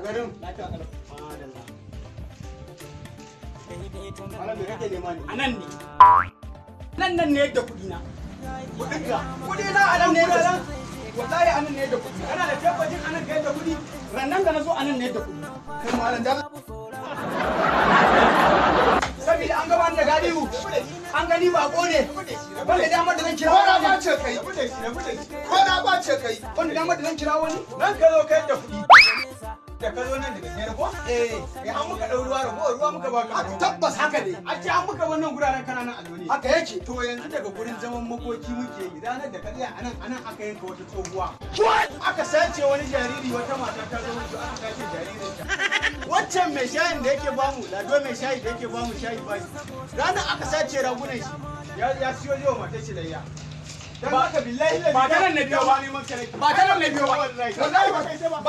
garin lafiya kalau. Malam me kake nema ne? Anan ne. Nan ne yadda kuɗi na. Kuɗinka? Kuɗi na anan ne da nan. Wallahi anan ne yadda kuɗi. Kana da tabbacin anan ka yadda kuɗi? Rannan da na zo anan ne yadda kuɗi. Kai malam da Sabida an gaba da galihu. An gani bako ne. Wanda damar da zan kira wani. Ko na bace kai. Ko na bace kai. Wanda damar da zan kira wani. Nan ka zo ka yadda kuɗi. Da ka zo nan daga gare ko? An muka ɗau ruwa muka baka. Tabbas haka ne. A ce an muka wannan guraren kananan alloli. Haka yake. To yanzu daga gurin zaman makoki muke yi. Ranar da ka tsaya anan aka yanka wata tsohuwa. Aka sace wani jariri wata mata ta zo mutu aka sace jaririnta. Waccan mai shayin da yake bamu, lado mai shayi da yake bamu shayi ba shi. Ranar aka sace ragunan shi. Ya siyo jiwa matar shi layya. Dan haka billahi ba ta nan na biyo ba. Ba ta nan na biyo ba. Wallahi ba kai sai ba.